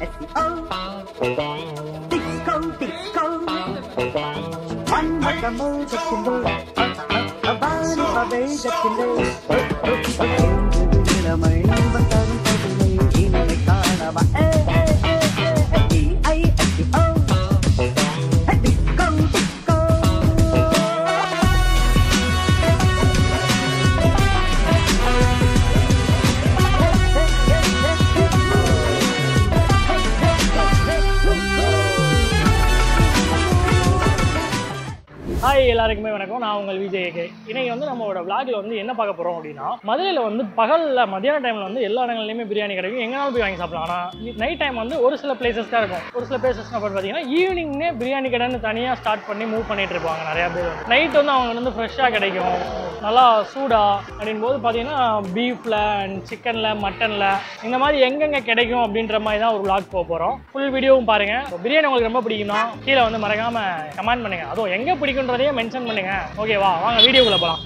S-E-O. Disco, disco. Manhattan, Jackinde. Abani, Babe, Jackinde. இளமை வந்தாலும் பதுமை இனிமை காணவா D-I-S-C-O. Disco, disco. ஹாய் எல்லாருக்குமே வணக்கம். நான் உங்கள் விஜய். இன்னைக்கு வந்து நம்மளோட விளாகில் வந்து என்ன பார்க்க போகிறோம் அப்படின்னா, மதுரையில் வந்து பகலில் மத்தியான டைமில் வந்து எல்லா இடங்கள்லையுமே பிரியாணி கிடைக்கும், எங்கேனாலும் போய் வாங்கி சாப்பிடலாம். ஆனால் நைட் டைம் வந்து ஒரு சில பிளேசஸ் தான் இருக்கும். ஒரு சில பிளேசஸ் பார்த்தீங்கன்னா ஈவினிங்னே பிரியாணி கடைன்னு தனியாக ஸ்டார்ட் பண்ணி மூவ் பண்ணிட்டு இருப்பாங்க நிறையா பேர். நைட் வந்து அவங்க வந்து ஃப்ரெஷ்ஷாக கிடைக்கும், நல்லா சூடாக அப்படின் போது பார்த்தீங்கன்னா பீஃபில் அண்ட் சிக்கனில் மட்டனில் இந்த மாதிரி எங்கெங்கே கிடைக்கும் அப்படின்ற மாதிரி தான் ஒரு விளாக் போக போகிறோம். ஃபுல் வீடியோவும் பாருங்கள். பிரியாணி உங்களுக்கு ரொம்ப பிடிக்கும்னா கீழே வந்து மறக்காமல் கமெண்ட் பண்ணுங்கள். அதுவும் எங்கே பிடிக்குன்றதையே மென்ஷன் பண்ணுங்க. ஓகேவா, வாங்க வீடியோக்குள்ள போகலாம்.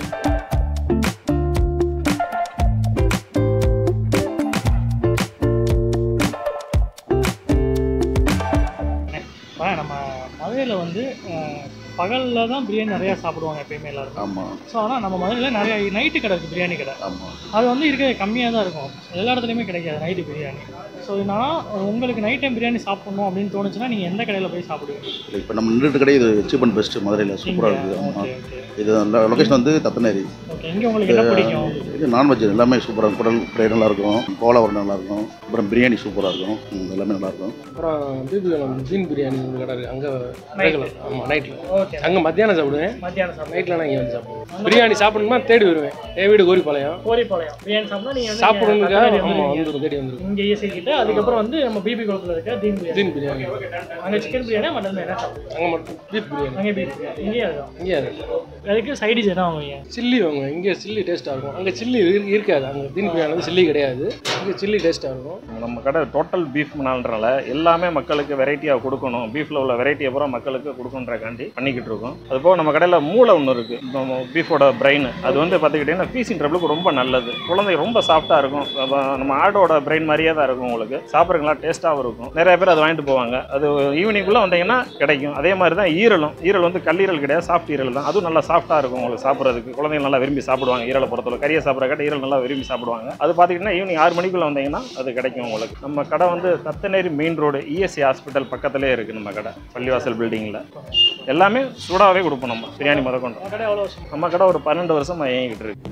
நம்ம மதுரையில் வந்து பகலில் தான் பிரியாணி நிறையா சாப்பிடுவாங்க எப்பயுமே எல்லாரும். ஆமாம். ஸோ ஆனால் நம்ம மதுரையில் நிறையா நைட்டு கடை இருக்குது, பிரியாணி கடை. ஆமாம். அது வந்து இருக்க கம்மியாக தான் இருக்கும், எல்லா இடத்துலையுமே கிடைக்காது நைட்டு பிரியாணி. ஸோ நான் உங்களுக்கு நைட் டைம் பிரியாணி சாப்பிடணும் அப்படின்னு தோணுச்சுன்னா நீங்கள் எந்த கடையில் போய் சாப்பிடுவீங்க? இப்போ நம்ம நின்றுட்டு கடை இது சீப் அண்ட் பெஸ்ட் மதுரையில் சூப்பராக இருக்குது. ஆமாம். இது லொக்கேஷன் வந்து தத்தனேரி. ஓகே, இங்கே உங்களுக்கு என்ன பிடிக்கும்? இது நான்வெஜ் எல்லாமே சூப்பராக இருக்கும். குடல் ஃப்ரை நல்லாயிருக்கும், கோலா ஒரு நல்லாயிருக்கும், அப்புறம் பிரியாணி சூப்பராக இருக்கும், எல்லாமே நல்லாயிருக்கும். அப்புறம் தீன் பிரியாணி கடை இருக்குது, அங்கே ரெகுலர். ஆமாம், நைட்டில். ஓகே, அங்கே மத்தியானம் சாப்பிடுவேன். நைட்டில் நான் இங்கே வந்து சாப்பிடுவேன். பிரியாணி சாப்பிடணுமா தேடி வருவேன். என் வீடு கோரிப்பாளையம். பிரியாணி சாப்பிட்டா நீங்கள் சாப்பிடணுக்காக வந்துடும், தேடி வந்துடும். இங்கே ஈஸிக்கிட்டு அதுக்கப்புறம் வந்து நம்ம பிபி குளத்தில் இருக்க தீன் பிரியாணி. அங்கே சிக்கன் பிரியாணி மட்டன் என்ன சாப்பிடுவோம்? அங்கே மட்டும் பீஃப் பிரியாணி. அங்கே பீஃப் பிரியாணி இங்கேயே இருக்கும். இங்கே இருக்கும். அதுக்கு சைடிஷ் என்ன வாங்குவீங்க? சில்லி வாங்குவேன். இங்கே சில்லி டேஸ்ட்டாக இருக்கும், அங்கே சில்லி இருக்காது. அங்கே தீன் பிரியாணி வந்து சில்லி கிடையாது, இங்கே சில்லி டேஸ்ட்டாக இருக்கும். நம்ம கடை டோட்டல் பீஃப்னால எல்லாமே மக்களுக்கு வெரைட்டியாக கொடுக்கணும், பீஃபில் உள்ள வெரைட்டியை பூரா மக்களுக்கு கொடுக்கணுன்றக்காண்டி பண்ணிக்கிட்டு இருக்கோம். அதுபோக நம்ம கடையில் மூளை ஒன்று இருக்குது, நம்ம பீஃபோட பிரெயின். அது வந்து பார்த்துக்கிட்டிங்கன்னா ஃபீஸிங் ட்ரபிளுக்கு ரொம்ப நல்லது. குழந்தை ரொம்ப சாஃப்டாக இருக்கும், நம்ம ஆடோட பிரெயின் மாதிரியே தான் இருக்கும். உங்களுக்கு சாப்பிட்றதுலாம் டேஸ்ட்டாகவும் இருக்கும். நிறைய பேர் அதை வாங்கிட்டு போவாங்க. அது ஈவினிங்குள்ளே வந்தீங்கன்னா கிடைக்கும். அதே மாதிரி தான் ஈரல் வந்து கல்லீரல் கிடையாது, சாஃப்ட் ஈரல் தான். அதுவும் நல்லா சாஃப்டாக இருக்கும் உங்களுக்கு சாப்பிட்றதுக்கு. குழந்தைங்க நல்லா விரும்பி சாப்பிடுவாங்க. ஈரலை பொறுத்தவரை கறியை சாப்பிட்ற கடை ஈரல் நல்லா விரும்பி சாப்பிடுவாங்க. அது பார்த்துக்கிட்டிங்கன்னா ஈவினிங் 6 மணிக்குள்ளே வந்தீங்கன்னா அது கிடைக்கும் உங்களுக்கு. நம்ம கடை வந்து Thathaneri main road ESC hospital பக்கத்திலே இருக்குது. நம்ம கடை பள்ளிவாசல் பில்டிங்கில் எல்லாமே சூடாகவே கொடுப்போம். நம்ம பிரியாணி முதற்கொண்டு நம்ம கடை ஒரு 12 வருஷமாக இயங்கிக்கிட்டு இருக்கு.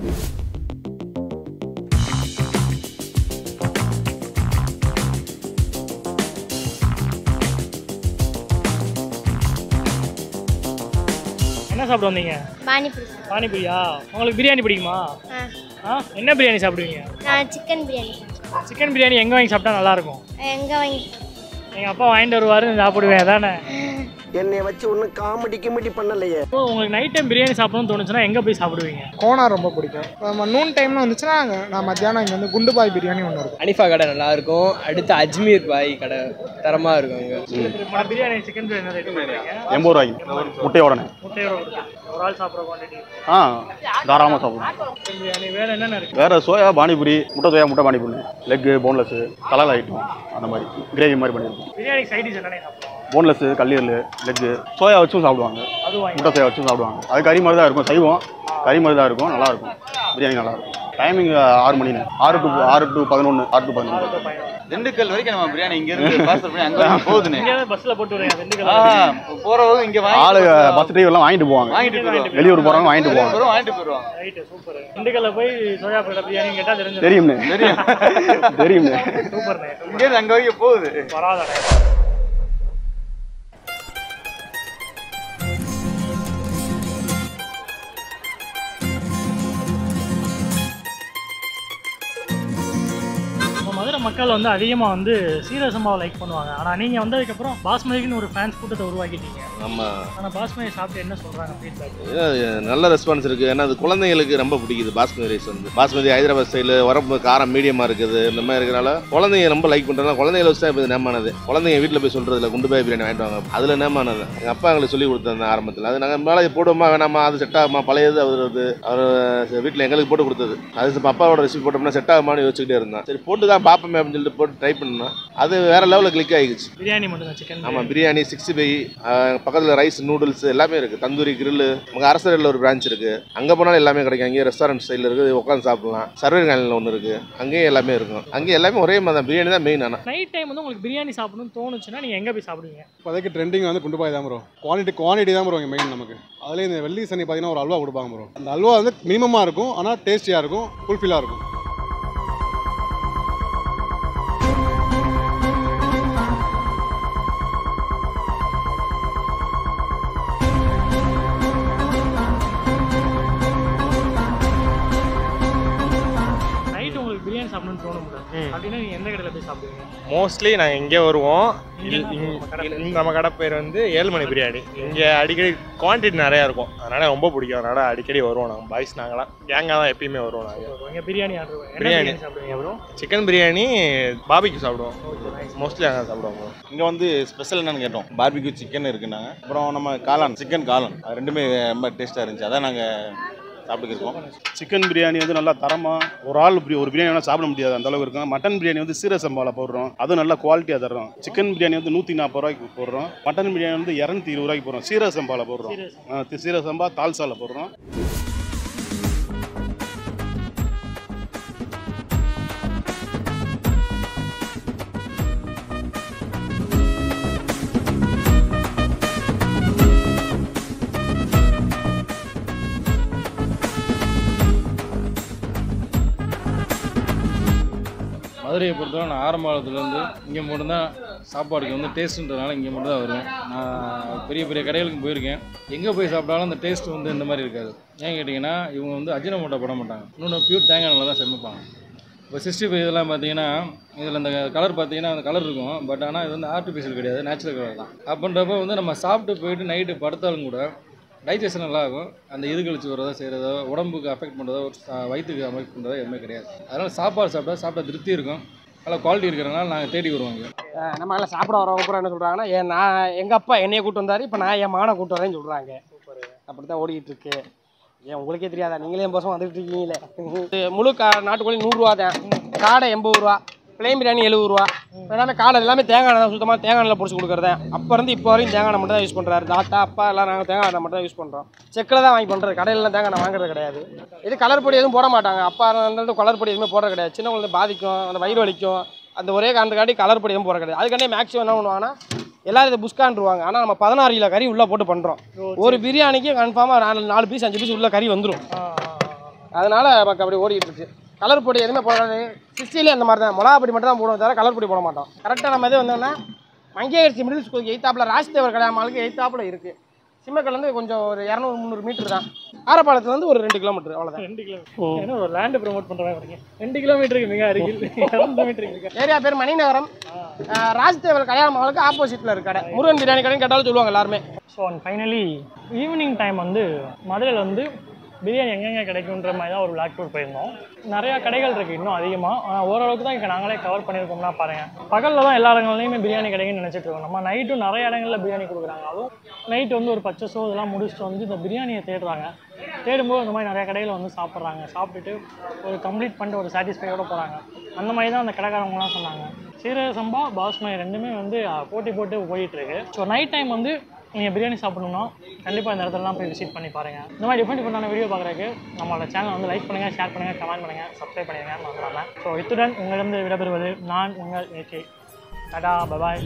என்ன சாப்பிட வந்தீங்க? பானிபூரி. பானிபூரியா? உங்களுக்கு பிரியாணி பிடிக்குமா? என்ன பிரியாணி சாப்பிடுவீங்க? நான் சிக்கன் பிரியாணி. சிக்கன் பிரியாணி எங்கே வாங்கி சாப்பிட்டா நல்லாயிருக்கும்? எங்கே வாங்கி? எங்கள் அப்பா வாங்கிட்டு வருவார், சாப்பிடுவேன் தானே. என்னை வச்சு ஒன்றும் காமெடி பண்ணலையே. உங்களுக்கு நைட் டைம் பிரியாணி சாப்பிடணும்னு தோணுச்சுன்னா எங்கே போய் சாப்பிடுவீங்க? கோனா ரொம்ப பிடிக்கும். நம்ம நூன் டைம்ல வந்துச்சுன்னா நான் மத்தியானம் இங்கே வந்து குண்டு பாய் பிரியாணி ஒன்று இருக்கும். அனிஃபா கடை நல்லா இருக்கும். அடுத்து அஜ்மீர் பாய் கடை தரமாக இருக்கும். அங்கே பிரியாணி சிக்கன் பிரியாணி ரேட் பண்ணுறீங்க? 80 ரூபாய்க்கு முட்டையோட. ஒரு ஆள் சாப்பிட்ற குவான்டிட்டி தாராளமாக சாப்பிடுவோம். சிக்கன் பிரியாணி வேறு என்னென்ன இருக்குது? வேறு சோயா பானிபூரி, முட்டை panipuri, leg, boneless, colour item, அந்த மாதிரி கிரேவி மாதிரி பண்ணியிருக்கோம். பிரியாணி சைடிஷ் என்னென்ன சாப்பிடுவோம்? போன்லெஸ்ஸு, கல்லீரல், லெக்கு, சோயா வச்சும் சாப்பிடுவாங்க, முட்டை சோயா வச்சும் சாப்பிடுவாங்க. அது கறி மாதிரி தான் இருக்கும், சைவம் கறி மாதிரி தான் இருக்கும், நல்லாயிருக்கும். பிரியாணி நல்லாயிருக்கும். டைமிங் 6 மணின்னு 6 to 11. 6 to 11. திண்டுக்கல் வரைக்கும் நம்ம பிரியாணி இங்க இருந்து பார்சல் பண்ணி அங்க போகுதுனே. இங்க பஸ்ல போட்டு வரீங்க திண்டுக்கல்? போறவங்க இங்க வாங்கி ஆளு பஸ் டிரைவர்லாம் வாங்கிட்டு போவாங்க. வெளியூர் போறவங்க வாங்கிட்டு போவாங்க. Right, super. திண்டுக்கல்ல போய் சோயா பிரியாணி கேட்டா தெரியும். தெரியும். சூப்பர். இங்க இருந்து அங்க வரைக்கும் போகுது. பரவாயில்லை. மதுரை மக்கள் வந்து அதிகமாக வந்து சீரக சம்பாவை லைக் பண்ணுவாங்க. ஆனால் நீங்கள் வந்ததுக்கப்புறம் பாஸ்மதிக்குன்னு ஒரு ஃபேன்ஸ் கூட்டத்தை உருவாக்கிட்டீங்க. ஆமாம். ஆனால் பாஸ்மதி சாப்பிட்டு என்ன சொல்கிறாங்க ஃபீட்பேக்? நல்ல ரெஸ்பான்ஸ் இருக்குது. ஏன்னா அது குழந்தைங்களுக்கு ரொம்ப பிடிக்குது. பாஸ்மதி ரைஸ் வந்து பாஸ்மதி ஹைதராபாத் ஸ்டைலு, உரப்பு காரம் மீடியமாக இருக்குது. இந்த மாதிரி இருக்கிறனால குழந்தைங்க ரொம்ப லைக் பண்ணுறாங்க. குழந்தைகளை வச்சு தான் இப்போ நேமானது. குழந்தைங்க வீட்டில் போய் சொல்கிறதுல குண்டு பாய் பிரியாணி வாங்கிட்டு வாங்க, அதில் நேமானது. எங்கள் அப்பா எங்களுக்கு சொல்லி கொடுத்தாங்க ஆரம்பத்தில். அது நாங்கள் மேலே போடுவோமா வேணாமா, அது செட் ஆகுமா, பழையது அவர் வீட்டில் எங்களுக்கு போட்டு கொடுத்தது. அது அப்பாவோட ரெசிபி போட்டோம்னா செட் ஆகுமான்னு யோசிச்சுக்கிட்டே இருந்தேன். சரி போட்டு தான் பார்ப்போமே சாப்பிடலாமே அப்படின்னு சொல்லிட்டு போட்டு ட்ரை பண்ணோம். அது வேற லெவலில் கிளிக் ஆகிடுச்சு. பிரியாணி மட்டும் சிக்கன்? ஆமாம், பிரியாணி, 65, பக்கத்தில் ரைஸ், நூடுல்ஸ் எல்லாமே இருக்குது. தந்தூரி, கிரில்லு. நமக்கு அரசரில் ஒரு பிரான்ச் இருக்குது, அங்கே போனாலும் எல்லாமே கிடைக்கும். அங்கேயே ரெஸ்டாரண்ட் ஸ்டைலில் இருக்குது, உட்காந்து சாப்பிடலாம். சர்வர் காலனியில் ஒன்று இருக்குது, அங்கேயும் எல்லாமே இருக்கும். அங்கே எல்லாமே ஒரே மாதிரி தான், பிரியாணி தான் மெயின். ஆனால் நைட் டைம் வந்து உங்களுக்கு பிரியாணி சாப்பிடணும்னு தோணுச்சுன்னா நீங்கள் எங்கே போய் சாப்பிடுவீங்க? இப்போதைக்கு ட்ரெண்டிங் வந்து குண்டுபாய் தான் ப்ரோ. குவான்டிட்டி தான் ப்ரோ இங்கே மெயின் நமக்கு. அதுலேயே இந்த வெள்ளி சனி பார்த்தீங்கன்னா ஒரு அல்வா கொடுப்பாங்க ப்ரோ. அந்த அல்வா வந்து மினிமமாக இருக்கும், ஆனால் டேஸ்டியாக இருக்கும், ஃபுல்ஃபில்லாக இருக்கும். பிரியாணி சாப்பிடணும்னு தோணும்ல, அப்படின்னா நீங்கள் எந்த கடையில் போய் சாப்பிடுவீங்க? மோஸ்ட்லி நாங்கள் இங்கே வருவோம். நம்ம கடை பேர் வந்து 7 மணி பிரியாணி. இங்கே அடிக்கடி குவான்டிட்டி நிறையா இருக்கும், அதனால் ரொம்ப பிடிக்கும். அதனால் அடிக்கடி வருவோம். நாங்கள் பாய்ஸ் நாங்களாம் கேங்காக தான் எப்பயுமே வருவோம். நாங்கள் இங்கே பிரியாணி ஆர்டர் பிரியாணி சாப்பிடுவீங்க ப்ரோ? சிக்கன் பிரியாணி, பார்பிக்யூ சாப்பிடுவோம். மோஸ்ட்லி அங்கே சாப்பிடுவோம். இங்கே வந்து ஸ்பெஷல் என்னன்னு கேட்டோம். பார்பிக்யூ சிக்கன் இருக்குன்னாங்க. அப்புறம் நம்ம காளான், சிக்கன் காளான், அது ரெண்டுமே ரொம்ப டேஸ்ட்டாக இருந்துச்சு. அதான் நாங்கள் சாப்பிட்டுருக்கோம். சிக்கன் பிரியாணி வந்து நல்லா தரமாக ஒரு ஆள் ஒரு பிரியாணி வேணால் சாப்பிட முடியாது, அந்த அளவுக்கு இருக்கும். மட்டன் பிரியாணி வந்து சீரக சம்பாவில் போடுறோம், அதுவும் நல்லா குவாலிட்டியாக தர்றோம். சிக்கன் பிரியாணி வந்து 140 ரூபாய்க்கு போடுறோம். மட்டன் பிரியாணி வந்து 220 ரூபாய்க்கு போடுறோம். சீரக சம்பாவில் போடுறோம். சீரக சம்பா தால்சாவில் போடுறோம். மதுரையை பொறுத்தவரை நான் ஆரம்ப காலத்துலேருந்து இங்கே மட்டும்தான் சாப்பாடுக்கு வந்து டேஸ்ட்டுன்றதுனால இங்கே மட்டும் தான் வருவேன். நான் பெரிய பெரிய கடைகளுக்கு போயிருக்கேன். எங்கே போய் சாப்பிட்டாலும் அந்த டேஸ்ட் வந்து இந்த மாதிரி இருக்காது. ஏன் கேட்டிங்கன்னா இவங்க வந்து அஜினமோட்டோ போட மாட்டாங்க, இன்னொன்று பியூர் தேங்காய் எண்ணெயில் தான் சமைப்பாங்க. இப்போ 65 இதெல்லாம் பார்த்தீங்கன்னா இதில் அந்த கலர் பார்த்தீங்கன்னா அந்த கலர் இருக்கும், பட் ஆனால் இது வந்து ஆர்டிஃபிஷியல் கிடையாது, நேச்சுரல் கலர் தான். அப்படின்றப்ப வந்து நம்ம சாப்பிட்டு போயிட்டு நைட்டு படுத்தாலும் கூட டைஜஷன் நல்லா ஆகும். அந்த இது கழிச்சு வரதோ செய்கிறதோ உடம்புக்கு அஃபெக்ட் பண்ணுறதோ வயிற்றுக்கு அஃபெக்ட் பண்ணுறதோ எதுவுமே கிடையாது. அதனால் சாப்பாடு சாப்பிட்டா திருப்தி இருக்கும், நல்லா குவாலிட்டி இருக்கிறனால நாங்கள் தேடி வருவாங்க. நம்ம எல்லாம் சாப்பிட வரவங்க கூட என்ன சொல்கிறாங்கன்னா, நான் எங்கள் அப்பா என்னையை கூப்பிட்டு வந்தார், இப்போ நான் என் மகனை கூப்பிட்டு வரேன்னு சொல்கிறாங்க. அப்படி தான் ஓடிக்கிட்டு இருக்கு. ஏன் உங்களுக்கே தெரியாதா? நீங்களே 8 வருஷம் வந்துட்டு இருக்கீங்களே. முழு நாட்டுக்கோழி 100 ரூபா தான், காடை 80 ரூபா, பிளேன் பிரியாணி 70 ரூபா. எல்லாமே காடை எல்லாமே தேங்காய் எண்ணெய் தான், சுத்தமாக தேங்காய் எண்ணெயில் பிடிச்சி கொடுக்குறதேன். அப்போ இருந்து இப்போ வரைக்கும் தேங்காய் எண்ணெய் மட்டும் தான் யூஸ் பண்ணுறாரு. தாத்தா அப்பா எல்லாம் நாங்கள் தேங்காய் எண்ணெய் மட்டும் தான் யூஸ் பண்ணுறோம். செக்கில் தான் வாங்கி பண்ணுறது, கடையிலலாம் தேங்காய் எண்ணெய் வாங்குறது கிடையாது. இது கலர் பொடி எதுவும் போட மாட்டாங்க. அப்பா இருந்தாலும் கலர் பொடி எதுவுமே போடுறது கிடையாது. சின்ன குழந்தை பாதிக்கும், அந்த வயிறு வலிக்கும், அந்த ஒரே காரணத்துக்காண்டி கலர் பொடி எதுவும் போடுறது கிடையாது. அதுக்காண்டி மேக்ஸிமம் என்ன பண்ணுவாங்கன்னா எல்லாரும் இதை புஷ்கான்ருவாங்க. ஆனால் நம்ம 16 கிலோ கறி உள்ளே போட்டு பண்ணுறோம். ஒரு பிரியாணிக்கு கன்ஃபார்மாக 4 பீஸ் 5 பீஸ் உள்ள கறி வந்துடும். அதனால் நமக்கு அப்படி ஓடிட்டு இருக்கு. கலர் பொடி எதுவுமே போடாது. 60லேயே அந்த மாதிரி தான் மிளகா பொடி மட்டும் தான் போடுவோம், தவிர கலர் பொடி போட மாட்டோம். கரெக்டாக நம்ம எது வந்தோம்னா மங்கையரிசி மிடில் ஸ்கூலுக்கு எய்த்தாப்பில் ராஜ்தேவர் கல்யாணமாளுக்கு எய்த்தாப்பில் இருக்குது. சிம்மக்கல்லேருந்து கொஞ்சம் ஒரு 200-300 மீட்டர் தான். ஆரப்பாளத்துலேருந்து ஒரு 2 கிலோமீட்டர், அவ்வளோதான். 2 கிலோமீட்டர் ஏன்னா ஒரு லேண்டு ப்ரொமோட் பண்ணுறாங்க. 2 கிலோமீட்டருக்கு மிக அருகில் 200 மீட்டருக்கு இருக்கு. ஏரியா பேர் மணிநகரம். ராஜ்தேவர் கல்யாணமாளுக்கு ஆப்போசிட்டில் இருக்க கடை. முருகன் பிரியாணி கடைன்னு கேட்டாலும் சொல்லுவாங்க எல்லாருமே. ஸோ ஃபைனலி ஈவினிங் டைம் வந்து மதுரையில் வந்து பிரியாணி எங்கெங்கே கிடைக்குன்ற மாதிரி தான் ஒரு விளாக் டூர் போயிருந்தோம். நிறையா கடைகள் இருக்குது இன்னும் அதிகமாக, ஆனால் ஓரளவுக்கு தான் இப்போ நாங்களே கவர் பண்ணியிருக்கோம்னா பாருங்கள். பகலில் தான் எல்லா இடங்கள்லையுமே பிரியாணி கிடைக்குன்னு நினச்சிட்டு இருக்கோம். நம்ம நைட்டும் நிறைய இடங்களில் பிரியாணி கொடுக்குறாங்க. அதுவும் நைட்டு வந்து ஒரு பச்சை சோ இதெல்லாம் முடிச்சுட்டு வந்து இந்த பிரியாணியை தேடுறாங்க. தேடும்போது அந்த மாதிரி நிறையா கடையில் வந்து சாப்பிட்றாங்க. சாப்பிட்டுட்டு ஒரு கம்ப்ளீட் பண்ணிட்டு ஒரு சாட்டிஸ்ஃபையோடு போகிறாங்க. அந்த மாதிரி தான் அந்த கடைக்காரவங்களாம் சொன்னாங்க. சீரக சம்பா பாஸ்மதி ரெண்டுமே வந்து போட்டி போட்டு போயிட்டுருக்கு. ஸோ நைட் டைம் வந்து நீங்கள் பிரியாணி சாப்பிடணும்னா கண்டிப்பாக இந்த இடத்துலலாம் போய் விசிட் பண்ணி பாருங்கள். இந்த மாதிரி டிஃப்ரெண்ட் வீடியோ பார்க்குறதுக்கு நம்மளோட சேனலை வந்து லைக் பண்ணுங்கள், ஷேர் பண்ணுங்கள், கமெண்ட் பண்ணுங்கள், சப்ஸ்கிரைப் பண்ணிடுங்க மறந்துடாமல். ஸோ இத்துடன் உங்களிடம் விடைபெறுவது நான் உங்கள் AK. டாடா, பபாய்.